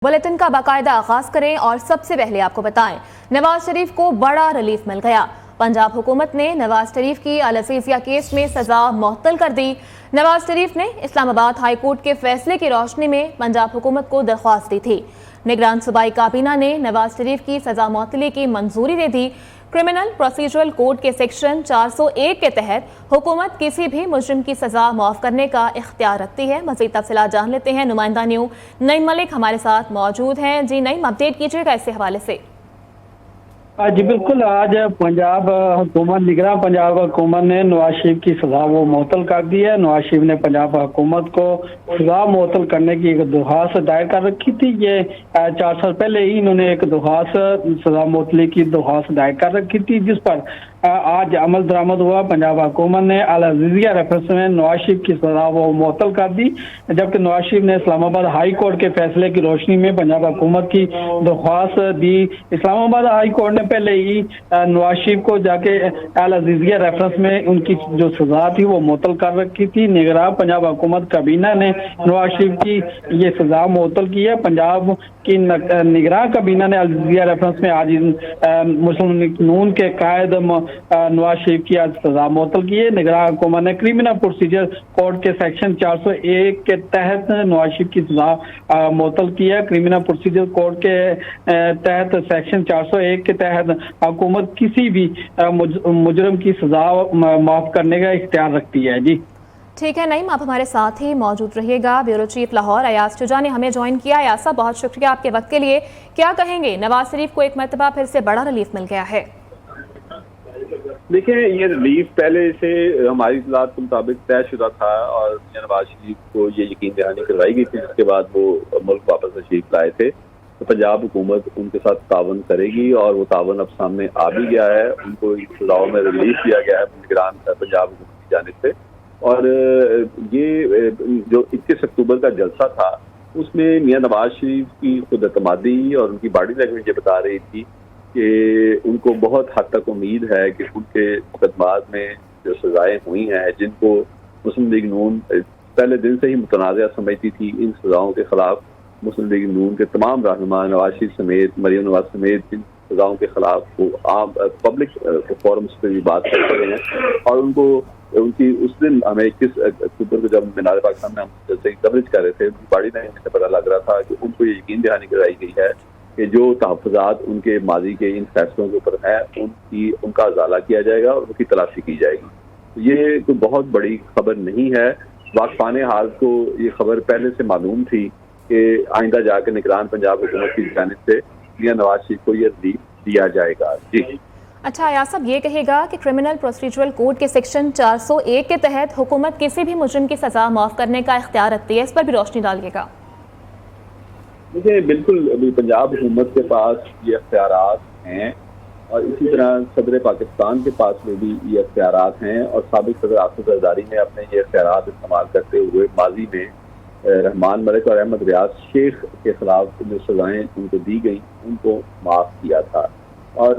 Bulletin का बाकायदा आगाज करें और सबसे पहले आपको बताएं, नवाज शरीफ को बड़ा रिलीफ मिल गया। पंजाब हुकूमत ने नवाज शरीफ की अल अजीजिया केस में सजा मुअत्तल कर दी। नवाज शरीफ ने इस्लामाबाद हाई कोर्ट के फैसले की रोशनी में पंजाब हुकूमत को दरख्वास्त दी थी। निगरान सूबाई काबीना ने नवाज शरीफ की सजा मुअत्तली की मंजूरी दे दी। क्रिमिनल प्रोसीजरल कोड के सेक्शन 401 के तहत हुकूमत किसी भी मुजरिम की सजा माफ करने का इख्तियार रखती है। मज़ीद तफसीलात जान लेते हैं। नुमाइंदा न्यू नईम मलिक हमारे साथ मौजूद हैं। जी नईम, अपडेट कीजिएगा इससे हवाले से। जी बिल्कुल, आज पंजाब हुकूमत निगरान पंजाब हुकूमत ने नवाज शरीफ की सजा वो मुअत्तल कर दी है। नवाज शरीफ ने पंजाब हुकूमत को सजा मुअत्तल करने की एक दरख्वास्त दायर कर रखी थी। ये 4 साल पहले ही इन्होंने एक दरख्वास्त सजा मुअत्तली की दरख्वास्त दायर कर रखी थी, जिस पर आज अमल दरामद हुआ। पंजाब हुकूमत ने अल अजीजिया रेफरेंस में नवाज शरीफ की सजा वो मुअत्तल कर दी, जबकि नवाज शरीफ ने इस्लामाबाद हाई कोर्ट के फैसले की रोशनी में पंजाब हुकूमत की दरख्वास्त दी। इस्लामाबाद हाई कोर्ट ने पहले ही नवाज शरीफ को जाके अल अजीजिया रेफरेंस में उनकी जो सजा थी वो मुअत्तल कर रखी थी। निगरान पंजाब हुकूमत काबीना ने नवाज शरीफ की ये सजा मुअत्तल की है। पंजाब की निगरान काबीना ने अल अजीजिया रेफरेंस में आज मुस्लिम लीग नून के कायद नवाज शरीफ की आज सजा मुअत्तल की है। निगरान हुकूमत ने क्रिमिनल प्रोसीजर कोड के सेक्शन 401 के तहत नवाज शरीफ की सजा मुअत्तल की है। क्रिमिनल प्रोसीजर कोड के तहत सेक्शन 401 के तहत हुकूमत किसी भी मुजरिम की सजा माफ करने का इख्तियार रखती है। जी ठीक है नईम, आप हमारे साथ ही मौजूद रहिएगा। ब्यूरो चीफ लाहौर अयाज शुजा ने हमें ज्वाइन किया। अयाज साहब, बहुत शुक्रिया आपके वक्त के लिए। क्या कहेंगे, नवाज शरीफ को एक मरतबा फिर से बड़ा रिलीफ मिल गया है? देखिए, ये रिलीफ पहले से हमारी इत्तलात के मुताबिक तय शुदा था और नवाज शरीफ को ये यकीन दहानी करवाई गई थी, जिसके बाद वो मुल्क वापस तशरीफ लाए थे। तो पंजाब हुकूमत उनके साथ तावन करेगी और वो तावन अब सामने आ भी गया है। उनको सजाओं में रिलीफ दिया गया है निगरान पंजाब हुकूमत की जानिब से। और ये जो 21 अक्टूबर का जलसा था उसमें मियां नवाज शरीफ की खुद एतमादी और उनकी बॉडी लैंग्वेज ये बता रही थी कि उनको बहुत हद तक उम्मीद है कि उनके मुकदमात में जो सजाएं हुई हैं, जिनको मुस्लिम लीग नून पहले दिन से ही मुतनाज़ा समझती थी, इन सजाओं के खिलाफ मुस्लिम लीग नून के तमाम रहनुमा नवाज शरीफ समेत, मरियम नवाज समेत, इन सजाओं के खिलाफ वो आम पब्लिक फोरम्स पर भी बात कर रहे हैं। और उनको उनकी उस दिन हमें 21 अक्टूबर को जब मीनार पाकिस्तान में हम जैसे कवरेज कर रहे थे, उनकी बॉडी लैंग्वेज से पता लग रहा था कि उनको ये यकीन दहानी कराई गई है कि जो तहफ़्फ़ुज़ात उनके माजी के इन फैसलों के ऊपर है उनका अज़ाला किया जाएगा और उनकी तलाशी की जाएगी। ये कोई बहुत बड़ी खबर नहीं है। वाक़फ़ाने हाल को ये खबर पहले से मालूम थी कि आइंदा जाकर निगरान पंजाब हुकूमत की जानिब से मियां नवाज शरीफ को ये रिलीफ दिया जाएगा। जी अच्छा अयाज साहब, ये कहेगा कि क्रिमिनल प्रोसीजरल कोड के सेक्शन 401 के तहत हुकूमत किसी भी मुजरिम की सजा माफ करने का इख्तियार रखती है, इस पर भी रोशनी डालिएगा। देखिए, बिल्कुल अभी पंजाब हुकूमत के पास ये इख्तियारात हैं और इसी तरह सदर पाकिस्तान के पास में भी ये इख्तियारात हैं। और साबिक सदर आसिफ जरदारी ने अपने ये इख्तियारात इस्तेमाल करते हुए माजी में रहमान मलिक और अहमद रियाज शेख के खिलाफ जो सजाएं उनको दी गई उनको माफ़ किया था। और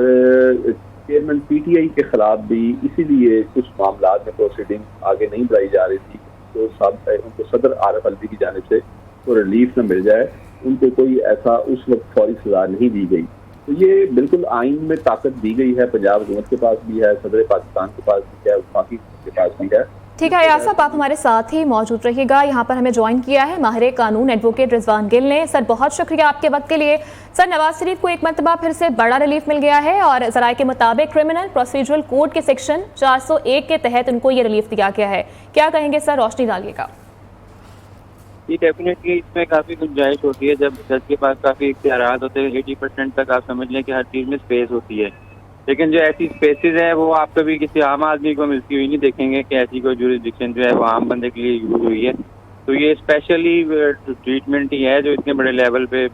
चेयरमैन PTI के खिलाफ भी इसीलिए कुछ मामला में प्रोसीडिंग आगे नहीं बढ़ाई जा रही थी, तो उनको सदर आरिफ अलवी की जानिब से तो रिलीफ न मिल जाए, उनको कोई ऐसा उस वक्त फौरी सजा नहीं दी गई। तो ये बिल्कुल आइन में ताकत दी गई है, पंजाब हुकूमत के पास भी है, सदर पाकिस्तान के पास भी है, बाकी के पास भी है। ठीक है अयाज साहब, आप हमारे साथ ही मौजूद रहिएगा। यहाँ पर हमें ज्वाइन किया है माहिर कानून एडवोकेट रिजवान गिल ने। सर, बहुत शुक्रिया आपके वक्त के लिए। सर, नवाज शरीफ को एक मरतबा फिर से बड़ा रिलीफ मिल गया है और ज़राए के मुताबिक क्रिमिनल प्रोसीजरल कोड के सेक्शन 401 के तहत उनको ये रिलीफ दिया गया है। क्या कहेंगे सर, रोशनी डालिएगा। ये डेफिनेटली इसमें काफ़ी गुंजाइश होती है जब जज के पास काफ़ी इख्तियारात होते हैं। 80% तक आप समझ लें कि हर चीज़ में स्पेस होती है, लेकिन जो ऐसी स्पेसेस है वो आप कभी किसी आम आदमी को मिलती हुई नहीं देखेंगे कि ऐसी कोई जुरिसडिक्शन जो है वो आम बंदे के लिए यूज हुई है। तो ये स्पेशली ट्रीटमेंट ही है जो इतने बड़े लेवल पे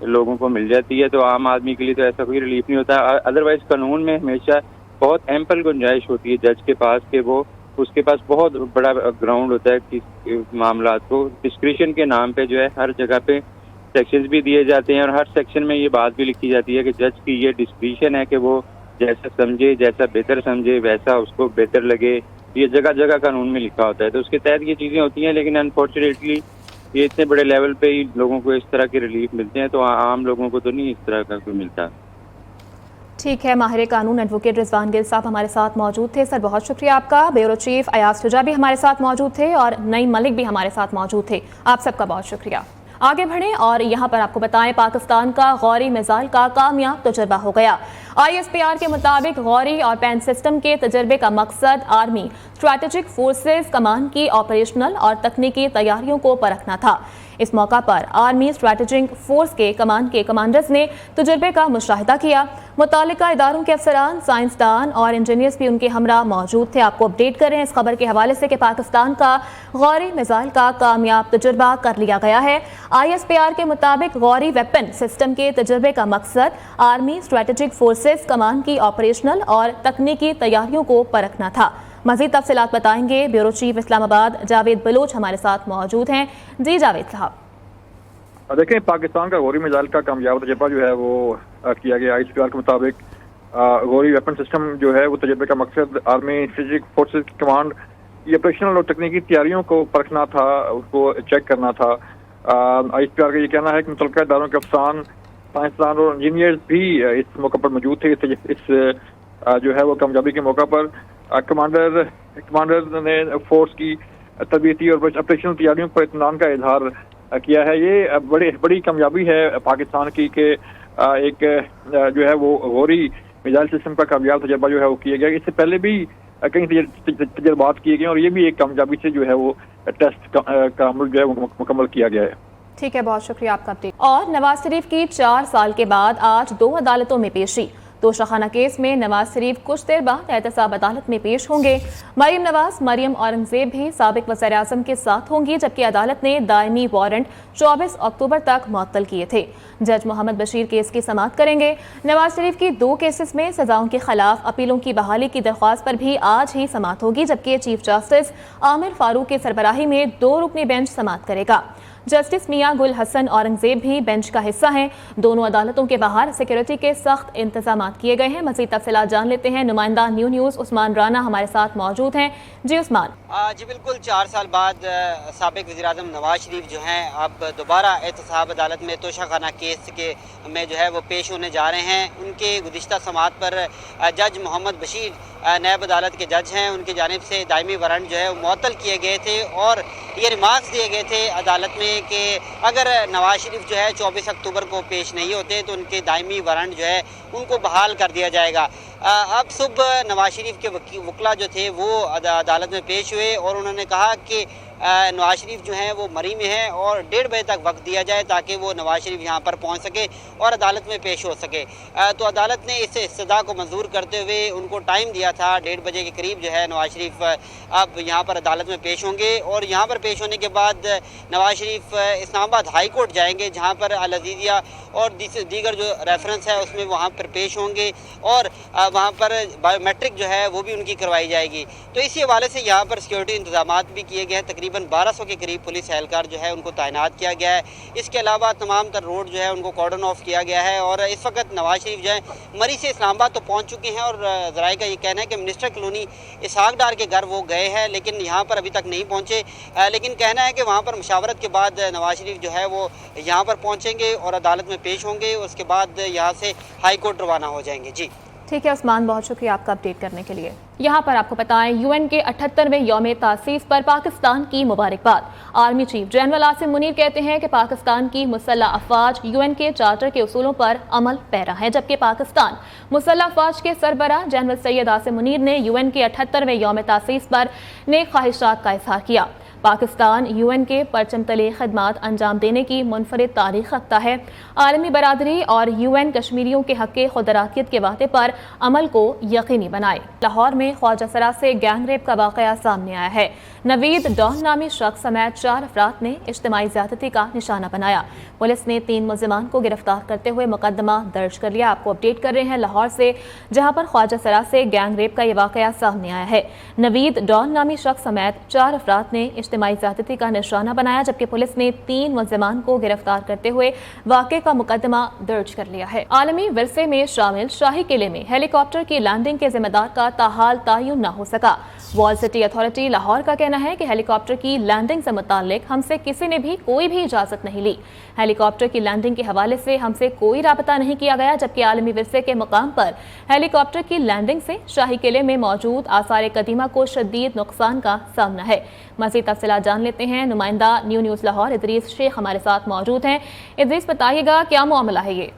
लोगों को मिल जाती है। तो आम आदमी के लिए तो ऐसा कोई रिलीफ नहीं होता। अदरवाइज कानून में हमेशा बहुत एम्पल गुंजाइश होती है जज के पास कि वो उसके पास बहुत बड़ा ग्राउंड होता है कि मामला को डिस्क्रिशन के नाम पे जो है हर जगह पे सेक्शंस भी दिए जाते हैं और हर सेक्शन में ये बात भी लिखी जाती है कि जज की ये डिस्क्रिशन है कि वो जैसा समझे, जैसा बेहतर समझे, वैसा उसको बेहतर लगे। ये जगह जगह कानून में लिखा होता है, तो उसके तहत ये चीज़ें होती हैं। लेकिन अनफॉर्चुनेटली ये इतने बड़े लेवल पे ही लोगों को इस तरह के रिलीफ मिलते हैं, तो आम लोगों को तो नहीं इस तरह का कोई मिलता। ठीक है, माहिर कानून एडवोकेट रिजवान गिल साहब हमारे साथ मौजूद थे। सर बहुत शुक्रिया आपका। ब्यूरो चीफ अयाज शुजा भी हमारे साथ मौजूद थे और नईम मलिक भी हमारे साथ मौजूद थे। आप सबका बहुत शुक्रिया। आगे बढ़ें और यहाँ पर आपको बताएं, पाकिस्तान का गौरी मिसाइल का कामयाब तजुर्बा हो गया। ISPR के मुताबिक गौरी और पैन सिस्टम के तजर्बे का मकसद आर्मी स्ट्रैटेजिक फोर्सेस कमांड की ऑपरेशनल और तकनीकी तैयारियों को परखना था। इस मौका पर आर्मी स्ट्रैटेजिक फोर्स के कमांड के कमांडर्स ने तजुर्बे का मुशाहिदा किया। मुतालिका इदारों के अफसरान, साइंसदान और इंजीनियर्स भी उनके हमरा मौजूद थे। आपको अपडेट कर रहे हैं इस खबर के हवाले से कि पाकिस्तान का गौरी मिसाइल का कामयाब तजुर्बा कर लिया गया है। ISPR के मुताबिक गौरी वेपन सिस्टम के तजुर्बे का मकसद आर्मी स्ट्रैटेजिक फोर्सेस कमांड की ऑपरेशनल और तकनीकी तैयारियों को परखना था। मजीद तफसीलात बताएंगे ब्यूरो चीफ इस्लामाबाद जावेद बलोच हमारे साथ मौजूद हैं। जी जावेद साहब। देखें, पाकिस्तान का गौरी मिसाइल का कामयाब तजर्बा जो है वो किया गया। ISPR के मुताबिक गौरी वेपन सिस्टम जो है वो तजर्बे का मकसद आर्मी स्ट्रेटेजिक फोर्सेस कमांड की ऑपरेशनल और तकनीकी तैयारियों को परखना था, उसको चेक करना था। ISPR का ये कहना है कि मुतल्लिका इदारों के अफसरान, साइंसदान और इंजीनियर्स भी इस मौके पर मौजूद थे। इस जो है वो कामयाबी के मौका पर कमांडर ने फोर्स की तरबियती और ऑपरेशनल तैयारियों पर इत्मीनान का इजहार किया है। ये बड़ी कामयाबी है पाकिस्तान की कि एक जो है वो गौरी मिसाइल सिस्टम का कामयाब तजर्बा जो है वो किया गया। इससे पहले भी कई तजर्बात किए गए और ये भी एक कामयाबी से जो है वो टेस्ट का अमल जो है वो मुकम्मल किया गया है। ठीक है, बहुत शुक्रिया आपका अपडेट। और नवाज शरीफ की 4 साल के बाद आज 2 अदालतों में पेशी। तोशाखाना केस में नवाज शरीफ कुछ देर बाद एहतसाब अदालत में पेश होंगे। मरियम नवाज, मरियम औरंगजेब भी साबिक वज़ीर आज़म के साथ होंगी, जबकि अदालत ने दायमी वारंट 24 अक्टूबर तक मुअत्तल किए थे। जज मोहम्मद बशीर केस की समाअत करेंगे। नवाज शरीफ की 2 केसेस में सजाओं के खिलाफ अपीलों की बहाली की दरख्वास्त पर भी आज ही समाअत होगी, जबकि चीफ जस्टिस आमिर फारूक की सरबराही में 2 रुकनी बेंच समाअत करेगा। जस्टिस मियां गुल हसन औरंगजेब भी बेंच का हिस्सा हैं। दोनों अदालतों के बाहर सिक्योरिटी के सख्त इंतजाम किए गए हैं। मज़ीद तफसीलात जान लेते हैं। नुमाइंदा न्यू न्यूज़ उस्मान राना हमारे साथ मौजूद हैं। जी उस्मान। जी बिल्कुल, 4 साल बाद साबिक वज़ीर-ए-आज़म नवाज शरीफ जो हैं अब दोबारा एहतसाब अदालत में तोशाखाना केस के में जो है वो पेश होने जा रहे हैं। उनके गुज़िश्ता समाअत पर जज मोहम्मद बशीर नैब अदालत के जज हैं, उनकी जानिब से दायमी वारंट जो है वो मुअत्तल किए गए थे और ये रिमार्क्स दिए गए थे अदालत में कि अगर नवाज शरीफ जो है 24 अक्टूबर को पेश नहीं होते तो उनके दायमी वारंट जो है उनको बहाल कर दिया जाएगा। अब सुबह नवाज शरीफ के वकला जो थे वो अदालत में पेश हुए और उन्होंने कहा कि नवाज शरीफ जो हैं वो मरी में हैं और 1:30 बजे तक वक्त दिया जाए ताकि वो नवाज शरीफ यहाँ पर पहुँच सके और अदालत में पेश हो सके। तो अदालत ने इस इस्तदा को मंजूर करते हुए उनको टाइम दिया था 1:30 बजे के करीब जो है नवाज शरीफ अब यहाँ पर अदालत में पेश होंगे और यहाँ पर पेश होने के बाद नवाज शरीफ इस्लामाबाद हाई कोर्ट जाएंगे, जहाँ पर अल अज़ीज़िया और दीगर जो रेफरेंस है उसमें वहाँ पर पेश होंगे और वहाँ पर बायोमेट्रिक जो है वो भी उनकी करवाई जाएगी। तो इसी हवाले से यहाँ पर सिक्योरिटी इंतजाम भी किए गए हैं। तकरीबन 1200 के करीब पुलिस एहलकार जो है उनको तैनात किया गया है। इसके अलावा तमाम तर रोड जो है उनको कॉर्डन ऑफ किया गया है और इस वक्त नवाज शरीफ जो है मरी से इस्लामाबाद तो पहुँच चुके हैं और ज़राए का ये कहना है कि मिनिस्टर कॉलोनी इसहाक डार के घर वो गए हैं लेकिन यहाँ पर अभी तक नहीं पहुँचे। लेकिन कहना है कि वहाँ पर मुशावरत के बाद नवाज शरीफ जो है वो यहाँ पर पहुँचेंगे और अदालत में पेश होंगे। उसके बाद यहाँ से हाई कोर्ट रवाना हो जाएंगे। जी ठीक है उस्मान, बहुत शुक्रिया आपका अपडेट करने के लिए। यहाँ पर आपको बताएं, UN के 78वें यौम तासीस पर पाकिस्तान की मुबारकबाद। Army chief general Asim Munir कहते हैं कि पाकिस्तान की मुसल्लह अफवाज UN के चार्टर के उसूलों पर अमल पैरा है, जबकि पाकिस्तान मुसल्लह अफवाज के सरबराह जनरल सैयद आसिम मुनीर ने UN के 78वें यौम तासीस पर नेक ख्वाहिशात का इजहार किया। पाकिस्तान UN के परचम तले खदमात अंजाम देने की मुनफरिद तारीख रखता है। आलमी बरादरी और UN कश्मीरियों के हक़ खुदराकियत के वादे पर अमल को यकीनी बनाए। लाहौर में ख्वाजा सरा से गैंग रेप का वाक़या सामने आया है। नवीद डॉन नामी शख्स समेत 4 अफराद ने इज्तिमाई ज़्यादती का निशाना बनाया। पुलिस ने 3 मुल्ज़िमान को गिरफ्तार करते हुए मुकदमा दर्ज कर लिया। आपको अपडेट कर रहे हैं लाहौर से, जहाँ पर ख्वाजा सरा से गैंग रेप का ये वाक़या सामने आया है। नवीद डॉन नामी शख्स समेत 4 अफराद ने इज्तिमाई ज़्यादती का निशाना बनाया, जबकि पुलिस ने 3 मुलज़िमान को गिरफ्तार करते हुए वाक़े का मुकदमा दर्ज कर लिया है। आलमी विरसे में शामिल शाही किले में हेलीकॉप्टर की लैंडिंग के जिम्मेदार का ताहाल तयन न हो सका। वॉल सिटी अथॉरिटी लाहौर का कहना है कि हेलीकॉप्टर की लैंडिंग से मुताल्लिक हमसे किसी ने भी कोई भी इजाज़त नहीं ली। हेलीकॉप्टर की लैंडिंग के हवाले से हमसे कोई राबता नहीं किया गया, जबकि आलमी विरसे के मुकाम पर हेलीकॉप्टर की लैंडिंग से शाही किले में मौजूद आसार कदीमा को शदीद नुकसान का सामना है। मज़ीद तफसीलात जान लेते हैं। नुमाइंदा न्यूज़ लाहौर इदरीस शेख हमारे साथ मौजूद हैं। इदरीस, बताइएगा क्या मामला है ये?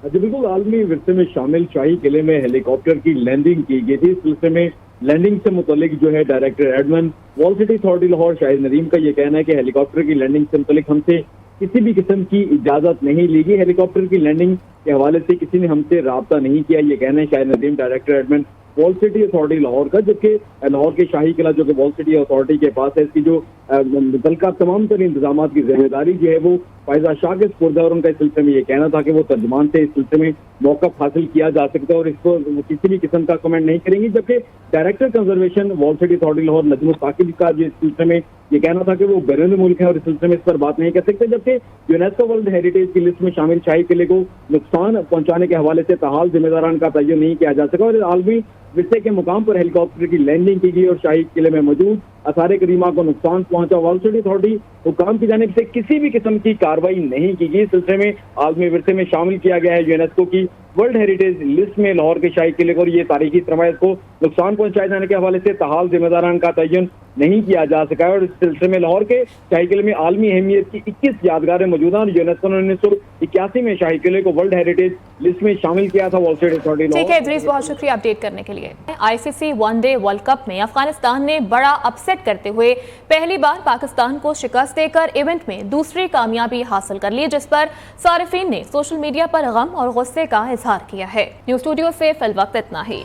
जी बिल्कुल, आलमी विरसे में शामिल शाही किले में हेलीकॉप्टर की लैंडिंग की गई थी। इस सिलसिले में लैंडिंग से मुतालिक जो है director admin wall city authority Lahore Shahid Nadeem का ये कहना है कि हेलीकॉप्टर की लैंडिंग से मुतालिक हमसे किसी भी किस्म की इजाजत नहीं ली गई। हेलीकॉप्टर की लैंडिंग के हवाले से किसी ने हमसे राब्ता नहीं किया, ये कहना है Shahid Nadeem director admin wall city authority Lahore का। जबकि लाहौर के शाही किला जो कि वॉल सिटी अथॉरिटी के पास है, इसकी जो मुतल्लिका तमाम तर इंतजाम की जिम्मेदारी जो है वो फायजा शाह के स्पुर्द है, और उनका इस सिलसिले में ये कहना था कि वो तर्जुमान से इस सिलसिले में मौक़िफ़ हासिल किया जा सकता है और इसको किसी भी किस्म का कमेंट नहीं करेंगे। जबकि director conservation wall city authority Lahore Najmul Saqib का जो इस सिलसिले में ये कहना था कि वो बैरून मुल्क है और इस सिलसिले में इस पर बात नहीं कर सकते। जबकि यूनेस्को वर्ल्ड हेरिटेज की लिस्ट में शामिल शाही किले को नुकसान पहुंचाने के हवाले से ताहाल जिम्मेदारान का तयन नहीं किया जा सका और आलमी विरसे के मुकाम पर हेलीकॉप्टर की लैंडिंग की गई और शाही किले में मौजूद आसार करीमा को नुकसान पहुंचा। वॉल सिटी अथॉरिटी हुकाम की जानिब से किसी भी किस्म की कार्रवाई नहीं की गई। इस सिलसिले में आलमी विरसे में शामिल किया गया है यूनेस्को की वर्ल्ड हेरिटेज लिस्ट में लाहौर के शाही किले को और ये तारीखी सरमायत को नुकसान पहुंचाए जाने के हवाले से ताहाल जिम्मेदारान का तयन नहीं किया जा सका है। और इस सिलसिले में लाहौर के शाही किले में आलमी अहमियत की 21 यादगारें मौजूद हैं और यूनेस्को ने 1981 में शाही किले को वर्ल्ड हेरिटेज लिस्ट में शामिल किया था। Wall city authority. ठीक है इदरीस, बहुत शुक्रिया अपडेट करने के लिए। ICC वनडे वर्ल्ड कप में अफगानिस्तान ने बड़ा अपसेट करते हुए पहली बार पाकिस्तान को शिकस्त देकर इवेंट में दूसरी कामयाबी हासिल कर ली, जिस पर सारिफीन ने सोशल मीडिया पर गम और गुस्से का इजहार किया है। न्यूज़ स्टूडियो से फिल वक्त इतना ही।